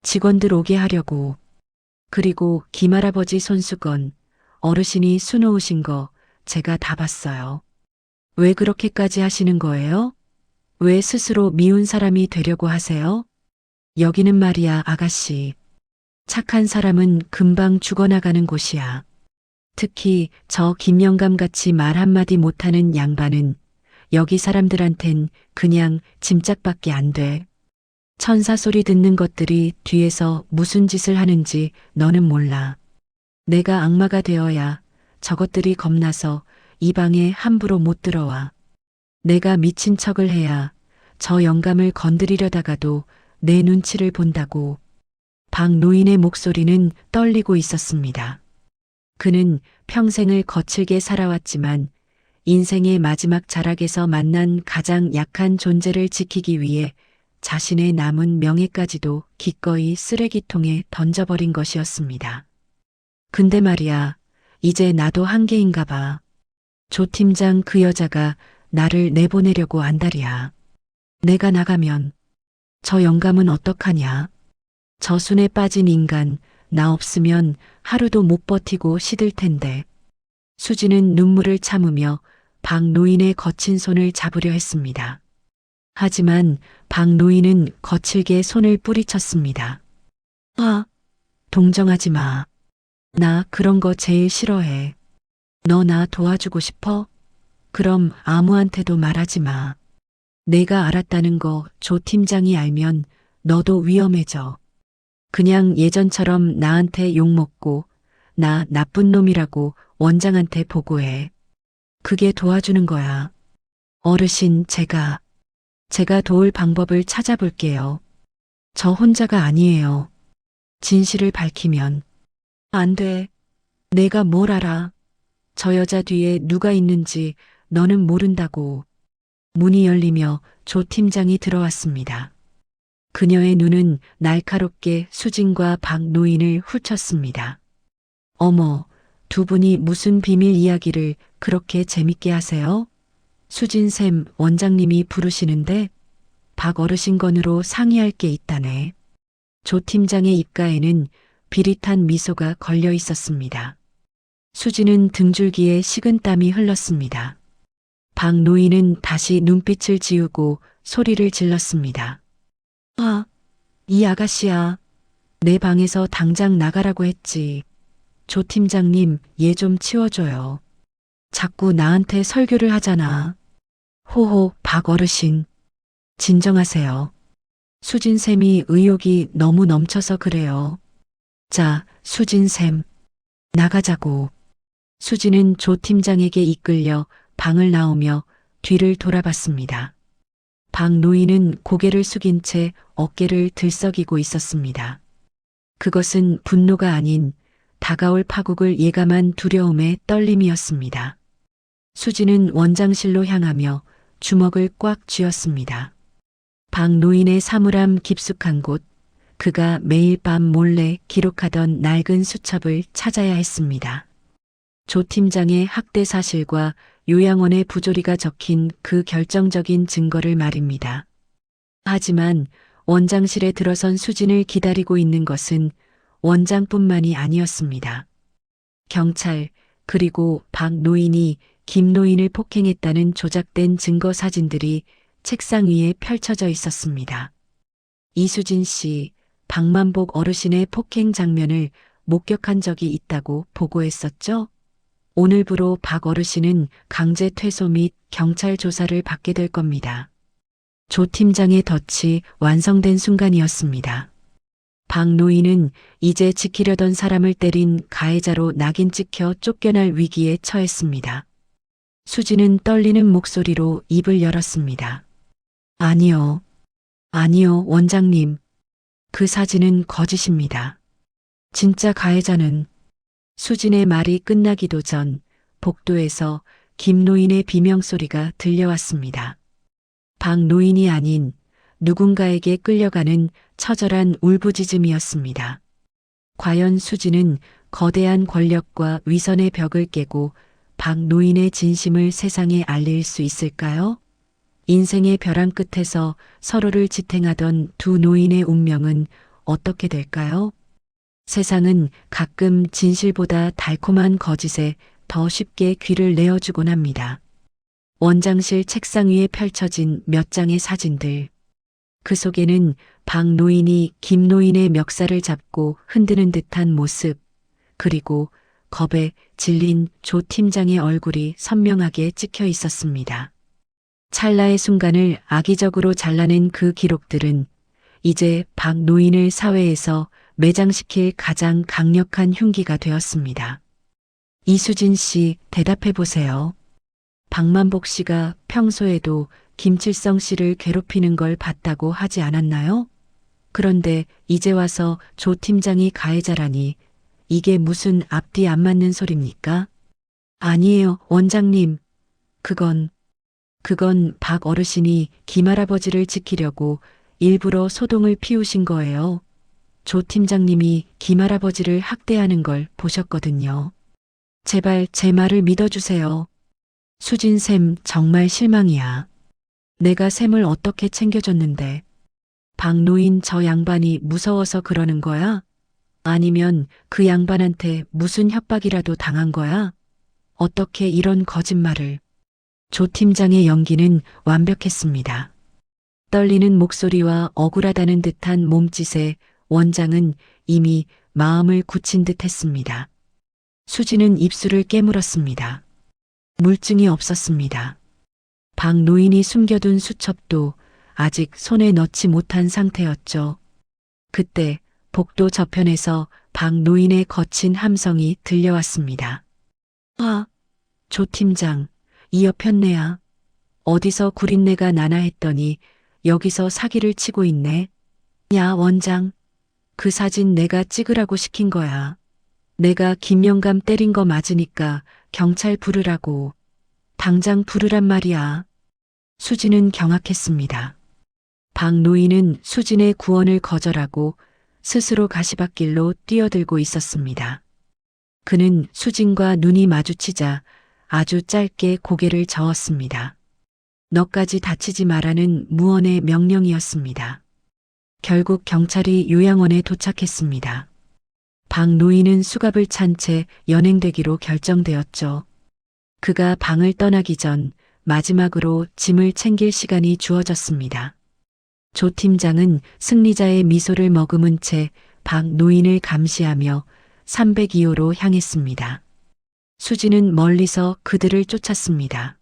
직원들 오게 하려고. 그리고 김할아버지 손수건, 어르신이 수놓으신 거 제가 다 봤어요. 왜 그렇게까지 하시는 거예요? 왜 스스로 미운 사람이 되려고 하세요? 여기는 말이야, 아가씨. 착한 사람은 금방 죽어나가는 곳이야. 특히 저 김영감 같이 말 한마디 못하는 양반은 여기 사람들한텐 그냥 짐짝밖에 안 돼. 천사 소리 듣는 것들이 뒤에서 무슨 짓을 하는지 너는 몰라. 내가 악마가 되어야 저것들이 겁나서 이 방에 함부로 못 들어와. 내가 미친 척을 해야 저 영감을 건드리려다가도 내 눈치를 본다고. 박 노인의 목소리는 떨리고 있었습니다. 그는 평생을 거칠게 살아왔지만 인생의 마지막 자락에서 만난 가장 약한 존재를 지키기 위해 자신의 남은 명예까지도 기꺼이 쓰레기통에 던져버린 것이었습니다. 근데 말이야, 이제 나도 한계인가 봐. 조 팀장 그 여자가 나를 내보내려고 안달이야. 내가 나가면 저 영감은 어떡하냐? 저 순에 빠진 인간, 나 없으면 하루도 못 버티고 시들 텐데. 수지는 눈물을 참으며 박 노인의 거친 손을 잡으려 했습니다. 하지만 박 노인은 거칠게 손을 뿌리쳤습니다. 아, 동정하지 마. 나 그런 거 제일 싫어해. 너 나 도와주고 싶어? 그럼 아무한테도 말하지 마. 내가 알았다는 거 조 팀장이 알면 너도 위험해져. 그냥 예전처럼 나한테 욕먹고 나 나쁜 놈이라고 원장한테 보고해. 그게 도와주는 거야. 어르신, 제가 도울 방법을 찾아볼게요. 저 혼자가 아니에요. 진실을 밝히면. 안 돼. 내가 뭘 알아. 저 여자 뒤에 누가 있는지 너는 모른다고. 문이 열리며 조 팀장이 들어왔습니다. 그녀의 눈은 날카롭게 수진과 박 노인을 훑었습니다. 어머, 두 분이 무슨 비밀 이야기를 그렇게 재밌게 하세요? 수진쌤, 원장님이 부르시는데 박 어르신 건으로 상의할 게 있다네. 조 팀장의 입가에는 비릿한 미소가 걸려 있었습니다. 수진은 등줄기에 식은땀이 흘렀습니다. 박 노인은 다시 눈빛을 지우고 소리를 질렀습니다. 아, 이 아가씨야. 내 방에서 당장 나가라고 했지. 조 팀장님, 얘 좀 치워줘요. 자꾸 나한테 설교를 하잖아. 호호, 박 어르신. 진정하세요. 수진쌤이 의욕이 너무 넘쳐서 그래요. 자, 수진쌤. 나가자고. 수진은 조 팀장에게 이끌려 방을 나오며 뒤를 돌아봤습니다. 박 노인은 고개를 숙인 채 어깨를 들썩이고 있었습니다. 그것은 분노가 아닌 다가올 파국을 예감한 두려움의 떨림이었습니다. 수지는 원장실로 향하며 주먹을 꽉 쥐었습니다. 박 노인의 사물함 깊숙한 곳, 그가 매일 밤 몰래 기록하던 낡은 수첩을 찾아야 했습니다. 조 팀장의 학대 사실과 요양원의 부조리가 적힌 그 결정적인 증거를 말입니다. 하지만 원장실에 들어선 수진을 기다리고 있는 것은 원장뿐만이 아니었습니다. 경찰, 그리고 박 노인이 김 노인을 폭행했다는 조작된 증거 사진들이 책상 위에 펼쳐져 있었습니다. 이수진 씨, 박만복 어르신의 폭행 장면을 목격한 적이 있다고 보고했었죠? 오늘부로 박 어르신은 강제 퇴소 및 경찰 조사를 받게 될 겁니다. 조 팀장의 덫이 완성된 순간이었습니다. 박 노인은 이제 지키려던 사람을 때린 가해자로 낙인 찍혀 쫓겨날 위기에 처했습니다. 수지는 떨리는 목소리로 입을 열었습니다. 아니요. 아니요, 원장님. 그 사진은 거짓입니다. 진짜 가해자는 수진의 말이 끝나기도 전 복도에서 김 노인의 비명소리가 들려왔습니다. 박 노인이 아닌 누군가에게 끌려가는 처절한 울부짖음이었습니다. 과연 수진은 거대한 권력과 위선의 벽을 깨고 박 노인의 진심을 세상에 알릴 수 있을까요? 인생의 벼랑 끝에서 서로를 지탱하던 두 노인의 운명은 어떻게 될까요? 세상은 가끔 진실보다 달콤한 거짓에 더 쉽게 귀를 내어주곤 합니다. 원장실 책상 위에 펼쳐진 몇 장의 사진들. 그 속에는 박 노인이 김 노인의 멱살을 잡고 흔드는 듯한 모습, 그리고 겁에 질린 조 팀장의 얼굴이 선명하게 찍혀 있었습니다. 찰나의 순간을 악의적으로 잘라낸 그 기록들은 이제 박 노인을 사회에서 매장시킬 가장 강력한 흉기가 되었습니다. 이수진 씨, 대답해 보세요. 박만복 씨가 평소에도 김칠성 씨를 괴롭히는 걸 봤다고 하지 않았나요? 그런데 이제 와서 조 팀장이 가해자라니 이게 무슨 앞뒤 안 맞는 소립니까? 아니에요, 원장님. 그건 박 어르신이 김할아버지를 지키려고 일부러 소동을 피우신 거예요. 조 팀장님이 김할아버지를 학대하는 걸 보셨거든요. 제발 제 말을 믿어주세요. 수진쌤 정말 실망이야. 내가 쌤을 어떻게 챙겨줬는데. 박노인 저 양반이 무서워서 그러는 거야? 아니면 그 양반한테 무슨 협박이라도 당한 거야? 어떻게 이런 거짓말을. 조 팀장의 연기는 완벽했습니다. 떨리는 목소리와 억울하다는 듯한 몸짓에 원장은 이미 마음을 굳힌 듯 했습니다. 수지는 입술을 깨물었습니다. 물증이 없었습니다. 박 노인이 숨겨둔 수첩도 아직 손에 넣지 못한 상태였죠. 그때 복도 저편에서 박 노인의 거친 함성이 들려왔습니다. 아, 조 팀장, 이 여편네야. 어디서 구린내가 나나 했더니 여기서 사기를 치고 있네. 야, 원장. 그 사진 내가 찍으라고 시킨 거야. 내가 김영감 때린 거 맞으니까 경찰 부르라고. 당장 부르란 말이야. 수진은 경악했습니다. 박 노인은 수진의 구원을 거절하고 스스로 가시밭길로 뛰어들고 있었습니다. 그는 수진과 눈이 마주치자 아주 짧게 고개를 저었습니다. 너까지 다치지 마라는 무언의 명령이었습니다. 결국 경찰이 요양원에 도착했습니다. 박 노인은 수갑을 찬 채 연행되기로 결정되었죠. 그가 방을 떠나기 전 마지막으로 짐을 챙길 시간이 주어졌습니다. 조 팀장은 승리자의 미소를 머금은 채 박 노인을 감시하며 302호로 향했습니다. 수지는 멀리서 그들을 쫓았습니다.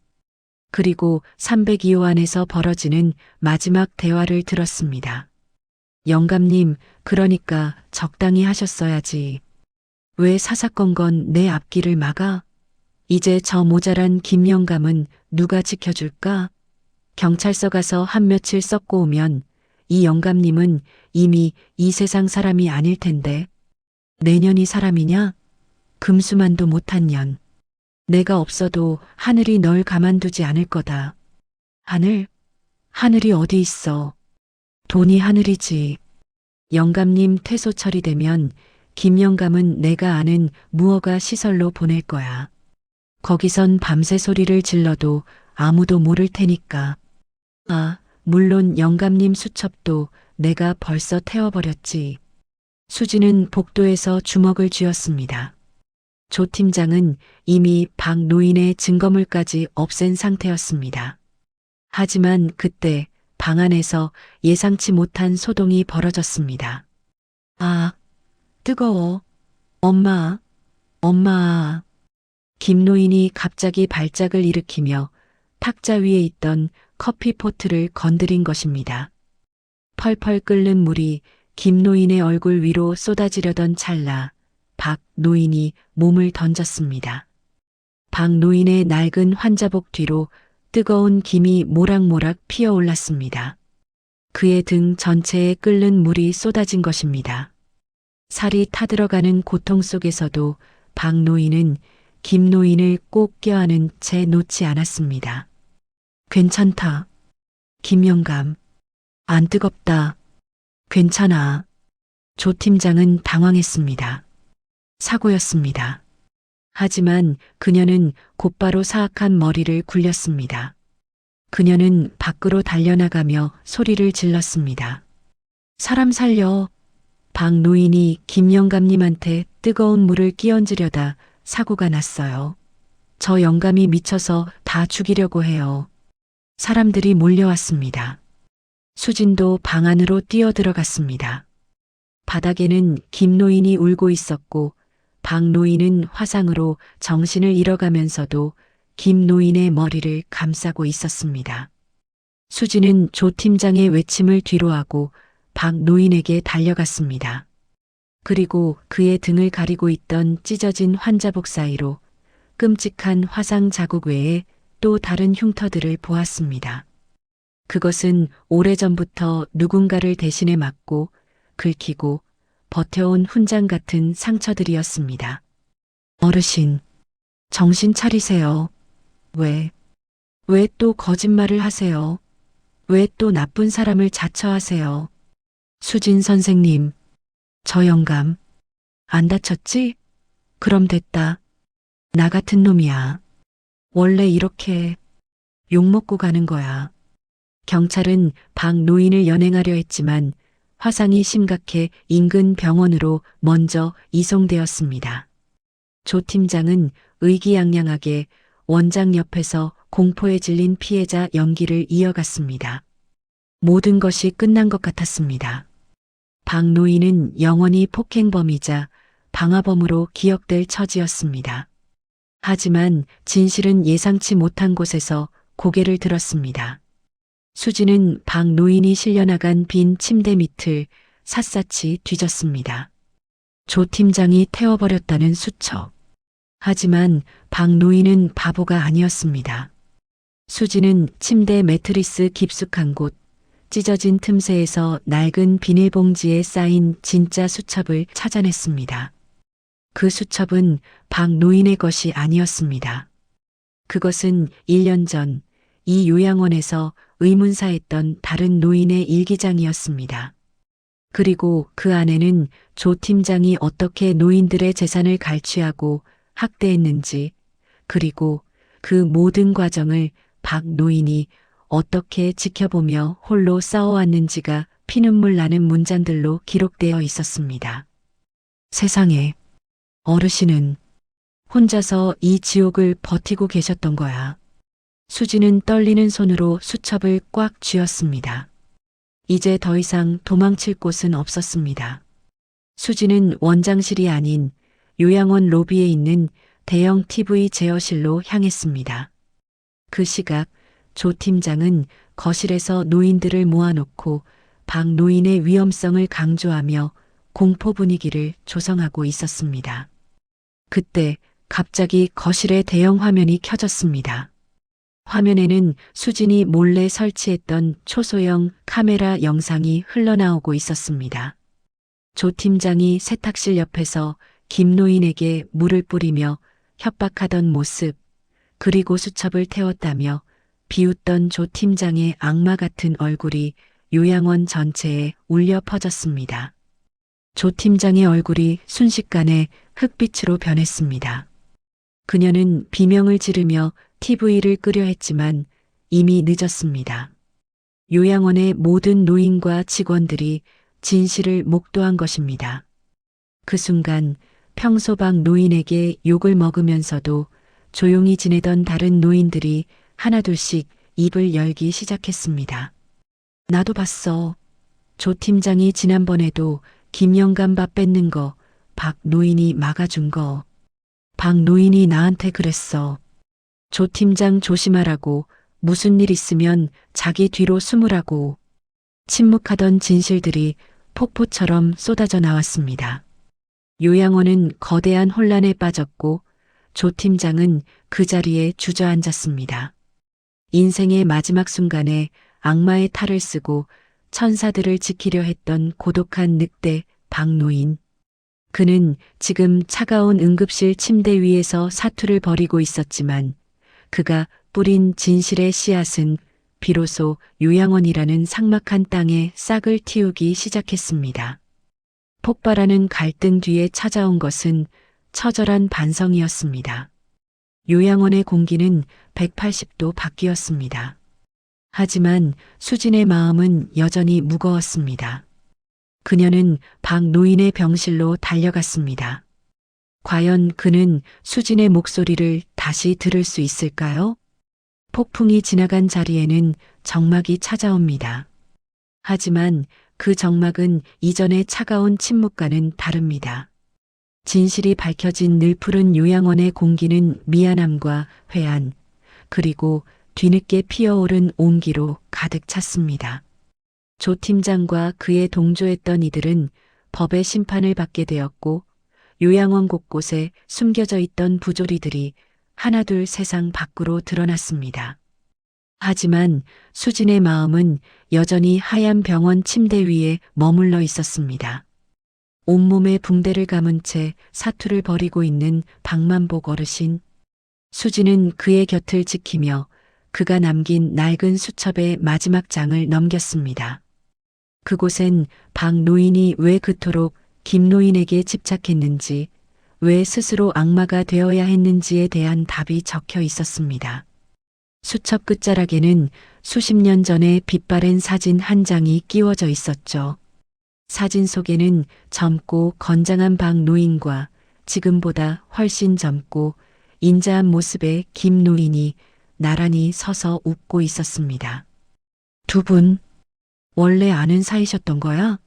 그리고 302호 안에서 벌어지는 마지막 대화를 들었습니다. 영감님, 그러니까 적당히 하셨어야지. 왜 사사건건 내 앞길을 막아? 이제 저 모자란 김영감은 누가 지켜줄까? 경찰서 가서 한 며칠 썩고 오면 이 영감님은 이미 이 세상 사람이 아닐 텐데. 내년이 사람이냐? 금수만도 못한 년. 내가 없어도 하늘이 널 가만두지 않을 거다. 하늘? 하늘이 어디 있어? 돈이 하늘이지. 영감님 퇴소 처리되면 김영감은 내가 아는 무허가 시설로 보낼 거야. 거기선 밤새 소리를 질러도 아무도 모를 테니까. 아, 물론 영감님 수첩도 내가 벌써 태워버렸지. 수지는 복도에서 주먹을 쥐었습니다. 조 팀장은 이미 박 노인의 증거물까지 없앤 상태였습니다. 하지만 그때 방 안에서 예상치 못한 소동이 벌어졌습니다. 아, 뜨거워. 엄마, 엄마. 김 노인이 갑자기 발작을 일으키며 탁자 위에 있던 커피포트를 건드린 것입니다. 펄펄 끓는 물이 김 노인의 얼굴 위로 쏟아지려던 찰나 박 노인이 몸을 던졌습니다. 박 노인의 낡은 환자복 뒤로 뜨거운 김이 모락모락 피어올랐습니다. 그의 등 전체에 끓는 물이 쏟아진 것입니다. 살이 타들어가는 고통 속에서도 박 노인은 김 노인을 꼭 껴안은 채 놓지 않았습니다. 괜찮다. 김영감. 안 뜨겁다. 괜찮아. 조 팀장은 당황했습니다. 사고였습니다. 하지만 그녀는 곧바로 사악한 머리를 굴렸습니다. 그녀는 밖으로 달려나가며 소리를 질렀습니다. 사람 살려. 박 노인이 김 영감님한테 뜨거운 물을 끼얹으려다 사고가 났어요. 저 영감이 미쳐서 다 죽이려고 해요. 사람들이 몰려왔습니다. 수진도 방 안으로 뛰어들어갔습니다. 바닥에는 김 노인이 울고 있었고 박 노인은 화상으로 정신을 잃어가면서도 김 노인의 머리를 감싸고 있었습니다. 수진은 조 팀장의 외침을 뒤로하고 박 노인에게 달려갔습니다. 그리고 그의 등을 가리고 있던 찢어진 환자복 사이로 끔찍한 화상 자국 외에 또 다른 흉터들을 보았습니다. 그것은 오래전부터 누군가를 대신해 맞고 긁히고 버텨온 훈장 같은 상처들이었습니다. 어르신, 정신 차리세요. 왜 또 거짓말을 하세요? 왜 또 나쁜 사람을 자처하세요? 수진 선생님, 저 영감, 안 다쳤지? 그럼 됐다. 나 같은 놈이야. 원래 이렇게 욕먹고 가는 거야. 경찰은 박 노인을 연행하려 했지만 화상이 심각해 인근 병원으로 먼저 이송되었습니다. 조 팀장은 의기양양하게 원장 옆에서 공포에 질린 피해자 연기를 이어갔습니다. 모든 것이 끝난 것 같았습니다. 박 노인은 영원히 폭행범이자 방화범으로 기억될 처지였습니다. 하지만 진실은 예상치 못한 곳에서 고개를 들었습니다. 수지는 박 노인이 실려나간 빈 침대 밑을 샅샅이 뒤졌습니다. 조 팀장이 태워버렸다는 수첩. 하지만 박 노인은 바보가 아니었습니다. 수지는 침대 매트리스 깊숙한 곳, 찢어진 틈새에서 낡은 비닐봉지에 쌓인 진짜 수첩을 찾아냈습니다. 그 수첩은 박 노인의 것이 아니었습니다. 그것은 1년 전 이 요양원에서 의문사했던 다른 노인의 일기장이었습니다. 그리고 그 안에는 조 팀장이 어떻게 노인들의 재산을 갈취하고 학대했는지, 그리고 그 모든 과정을 박 노인이 어떻게 지켜보며 홀로 싸워왔는지가 피눈물 나는 문장들로 기록되어 있었습니다. 세상에, 어르신은 혼자서 이 지옥을 버티고 계셨던 거야. 수지는 떨리는 손으로 수첩을 꽉 쥐었습니다. 이제 더 이상 도망칠 곳은 없었습니다. 수지는 원장실이 아닌 요양원 로비에 있는 대형 TV 제어실로 향했습니다. 그 시각 조 팀장은 거실에서 노인들을 모아놓고 박 노인의 위험성을 강조하며 공포 분위기를 조성하고 있었습니다. 그때 갑자기 거실의 대형 화면이 켜졌습니다. 화면에는 수진이 몰래 설치했던 초소형 카메라 영상이 흘러나오고 있었습니다. 조 팀장이 세탁실 옆에서 김 노인에게 물을 뿌리며 협박하던 모습, 그리고 수첩을 태웠다며 비웃던 조 팀장의 악마 같은 얼굴이 요양원 전체에 울려 퍼졌습니다. 조 팀장의 얼굴이 순식간에 흑빛으로 변했습니다. 그녀는 비명을 지르며 TV를 끄려 했지만 이미 늦었습니다. 요양원의 모든 노인과 직원들이 진실을 목도한 것입니다. 그 순간 평소 박 노인에게 욕을 먹으면서도 조용히 지내던 다른 노인들이 하나둘씩 입을 열기 시작했습니다. 나도 봤어. 조 팀장이 지난번에도 김영감 밥 뺏는 거 박 노인이 막아준 거. 박 노인이 나한테 그랬어. 조 팀장 조심하라고, 무슨 일 있으면 자기 뒤로 숨으라고. 침묵하던 진실들이 폭포처럼 쏟아져 나왔습니다. 요양원은 거대한 혼란에 빠졌고 조 팀장은 그 자리에 주저앉았습니다. 인생의 마지막 순간에 악마의 탈을 쓰고 천사들을 지키려 했던 고독한 늑대 박노인. 그는 지금 차가운 응급실 침대 위에서 사투를 벌이고 있었지만 그가 뿌린 진실의 씨앗은 비로소 요양원이라는 삭막한 땅에 싹을 틔우기 시작했습니다. 폭발하는 갈등 뒤에 찾아온 것은 처절한 반성이었습니다. 요양원의 공기는 180도 바뀌었습니다. 하지만 수진의 마음은 여전히 무거웠습니다. 그녀는 박 노인의 병실로 달려갔습니다. 과연 그는 수진의 목소리를 다시 들을 수 있을까요? 폭풍이 지나간 자리에는 정막이 찾아옵니다. 하지만 그 정막은 이전의 차가운 침묵과는 다릅니다. 진실이 밝혀진 늘푸른 요양원의 공기는 미안함과 회한, 그리고 뒤늦게 피어오른 온기로 가득 찼습니다. 조 팀장과 그의 동조했던 이들은 법의 심판을 받게 되었고 요양원 곳곳에 숨겨져 있던 부조리들이 하나둘 세상 밖으로 드러났습니다. 하지만 수진의 마음은 여전히 하얀 병원 침대 위에 머물러 있었습니다. 온몸에 붕대를 감은 채 사투를 벌이고 있는 박만복 어르신. 수진은 그의 곁을 지키며 그가 남긴 낡은 수첩의 마지막 장을 넘겼습니다. 그곳엔 박 노인이 왜 그토록 김 노인에게 집착했는지, 왜 스스로 악마가 되어야 했는지에 대한 답이 적혀 있었습니다. 수첩 끝자락에는 수십 년 전의 빛바랜 사진 한 장이 끼워져 있었죠. 사진 속에는 젊고 건장한 박 노인과 지금보다 훨씬 젊고 인자한 모습의 김 노인이 나란히 서서 웃고 있었습니다. 두 분, 원래 아는 사이셨던 거야?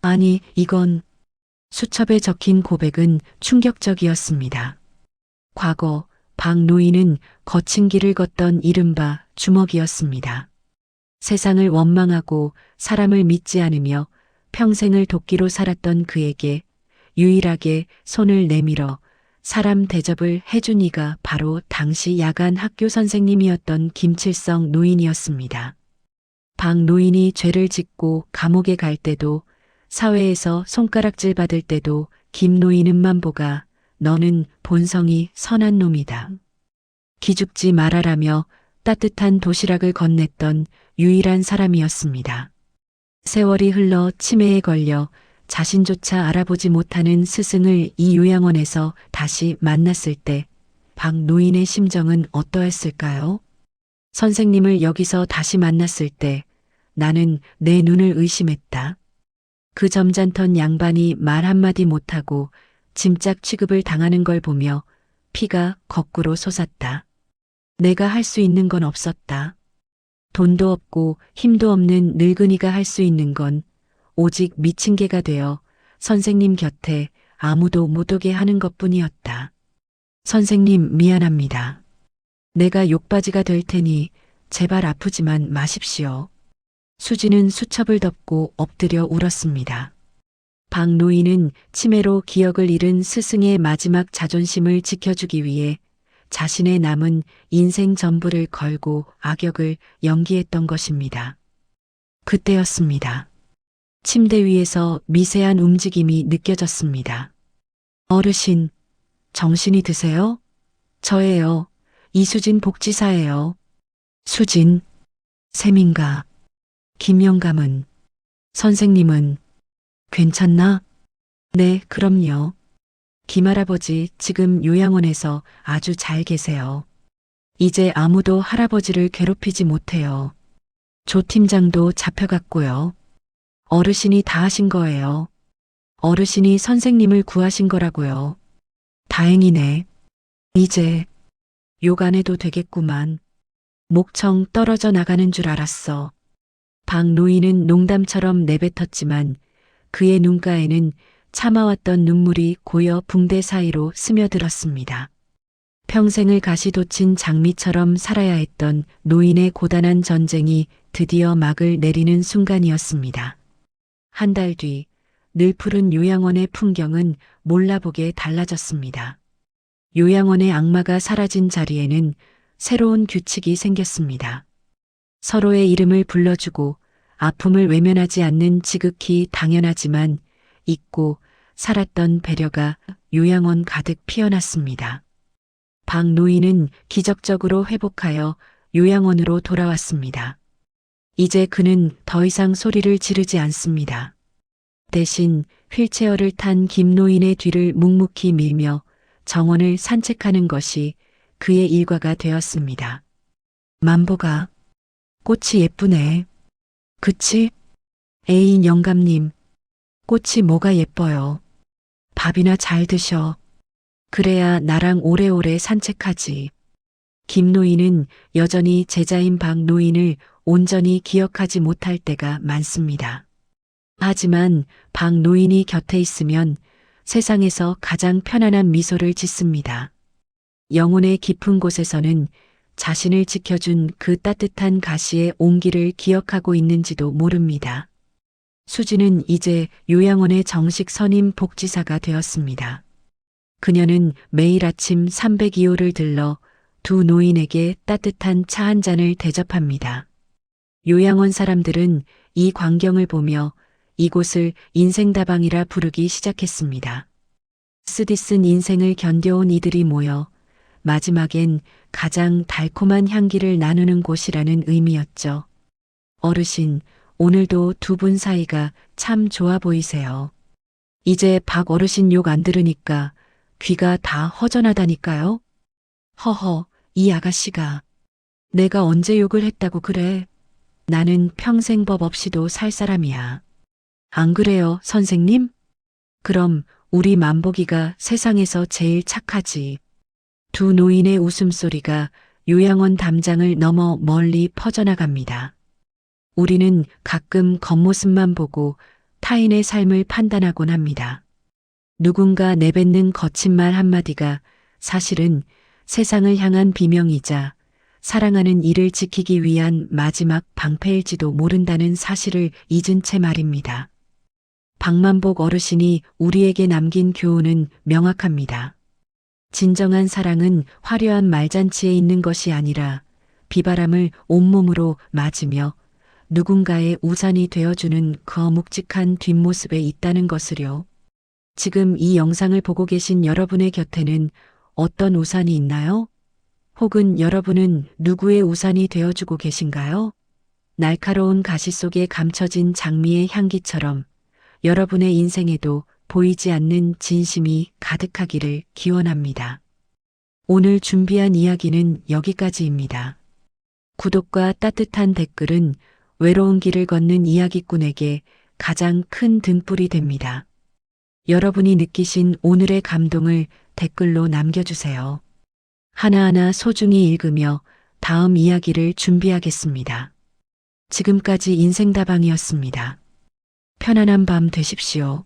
아니, 이건... 수첩에 적힌 고백은 충격적이었습니다. 과거 박 노인은 거친 길을 걷던 이른바 주먹이었습니다. 세상을 원망하고 사람을 믿지 않으며 평생을 도끼로 살았던 그에게 유일하게 손을 내밀어 사람 대접을 해준 이가 바로 당시 야간 학교 선생님이었던 김칠성 노인이었습니다. 박 노인이 죄를 짓고 감옥에 갈 때도, 사회에서 손가락질 받을 때도 김 노인은 만보가 너는 본성이 선한 놈이다. 기죽지 말아라며 따뜻한 도시락을 건넸던 유일한 사람이었습니다. 세월이 흘러 치매에 걸려 자신조차 알아보지 못하는 스승을 이 요양원에서 다시 만났을 때 박 노인의 심정은 어떠했을까요? 선생님을 여기서 다시 만났을 때 나는 내 눈을 의심했다. 그 점잖던 양반이 말 한마디 못하고 짐짝 취급을 당하는 걸 보며 피가 거꾸로 솟았다. 내가 할 수 있는 건 없었다. 돈도 없고 힘도 없는 늙은이가 할 수 있는 건 오직 미친 개가 되어 선생님 곁에 아무도 못 오게 하는 것뿐이었다. 선생님 미안합니다. 내가 욕바지가 될 테니 제발 아프지만 마십시오. 수지는 수첩을 덮고 엎드려 울었습니다. 박 노인은 치매로 기억을 잃은 스승의 마지막 자존심을 지켜주기 위해 자신의 남은 인생 전부를 걸고 악역을 연기했던 것입니다. 그때였습니다. 침대 위에서 미세한 움직임이 느껴졌습니다. 어르신, 정신이 드세요? 저예요. 이수진 복지사예요. 수진, 세민가, 김영감은, 선생님은 괜찮나? 네, 그럼요. 김할아버지 지금 요양원에서 아주 잘 계세요. 이제 아무도 할아버지를 괴롭히지 못해요. 조 팀장도 잡혀갔고요. 어르신이 다 하신 거예요. 어르신이 선생님을 구하신 거라고요. 다행이네. 이제 욕 안 해도 되겠구만. 목청 떨어져 나가는 줄 알았어. 박 노인은 농담처럼 내뱉었지만 그의 눈가에는 참아왔던 눈물이 고여 붕대 사이로 스며들었습니다. 평생을 가시돋친 장미처럼 살아야 했던 노인의 고단한 전쟁이 드디어 막을 내리는 순간이었습니다. 한 달 뒤 늘푸른 요양원의 풍경은 몰라보게 달라졌습니다. 요양원의 악마가 사라진 자리에는 새로운 규칙이 생겼습니다. 서로의 이름을 불러주고 아픔을 외면하지 않는 지극히 당연하지만 잊고 살았던 배려가 요양원 가득 피어났습니다. 박 노인은 기적적으로 회복하여 요양원으로 돌아왔습니다. 이제 그는 더 이상 소리를 지르지 않습니다. 대신 휠체어를 탄 김 노인의 뒤를 묵묵히 밀며 정원을 산책하는 것이 그의 일과가 되었습니다. 만보가, 꽃이 예쁘네. 그치? 애인 영감님, 꽃이 뭐가 예뻐요. 밥이나 잘 드셔. 그래야 나랑 오래오래 산책하지. 김 노인은 여전히 제자인 박 노인을 온전히 기억하지 못할 때가 많습니다. 하지만 박 노인이 곁에 있으면 세상에서 가장 편안한 미소를 짓습니다. 영혼의 깊은 곳에서는 자신을 지켜준 그 따뜻한 가시의 온기를 기억하고 있는지도 모릅니다. 수지는 이제 요양원의 정식 선임 복지사가 되었습니다. 그녀는 매일 아침 302호를 들러 두 노인에게 따뜻한 차 한 잔을 대접합니다. 요양원 사람들은 이 광경을 보며 이곳을 인생다방이라 부르기 시작했습니다. 쓰디쓴 인생을 견뎌온 이들이 모여 마지막엔 가장 달콤한 향기를 나누는 곳이라는 의미였죠. 어르신, 오늘도 두 분 사이가 참 좋아 보이세요. 이제 박 어르신 욕 안 들으니까 귀가 다 허전하다니까요. 허허, 이 아가씨가. 내가 언제 욕을 했다고 그래. 나는 평생 법 없이도 살 사람이야. 안 그래요, 선생님? 그럼 우리 만복이가 세상에서 제일 착하지. 두 노인의 웃음소리가 요양원 담장을 넘어 멀리 퍼져나갑니다. 우리는 가끔 겉모습만 보고 타인의 삶을 판단하곤 합니다. 누군가 내뱉는 거친 말 한마디가 사실은 세상을 향한 비명이자 사랑하는 이를 지키기 위한 마지막 방패일지도 모른다는 사실을 잊은 채 말입니다. 박만복 어르신이 우리에게 남긴 교훈은 명확합니다. 진정한 사랑은 화려한 말잔치에 있는 것이 아니라 비바람을 온몸으로 맞으며 누군가의 우산이 되어주는 그 묵직한 뒷모습에 있다는 것을요. 지금 이 영상을 보고 계신 여러분의 곁에는 어떤 우산이 있나요? 혹은 여러분은 누구의 우산이 되어주고 계신가요? 날카로운 가시 속에 감춰진 장미의 향기처럼 여러분의 인생에도 보이지 않는 진심이 가득하기를 기원합니다. 오늘 준비한 이야기는 여기까지입니다. 구독과 따뜻한 댓글은 외로운 길을 걷는 이야기꾼에게 가장 큰 등불이 됩니다. 여러분이 느끼신 오늘의 감동을 댓글로 남겨주세요. 하나하나 소중히 읽으며 다음 이야기를 준비하겠습니다. 지금까지 인생다방이었습니다. 편안한 밤 되십시오.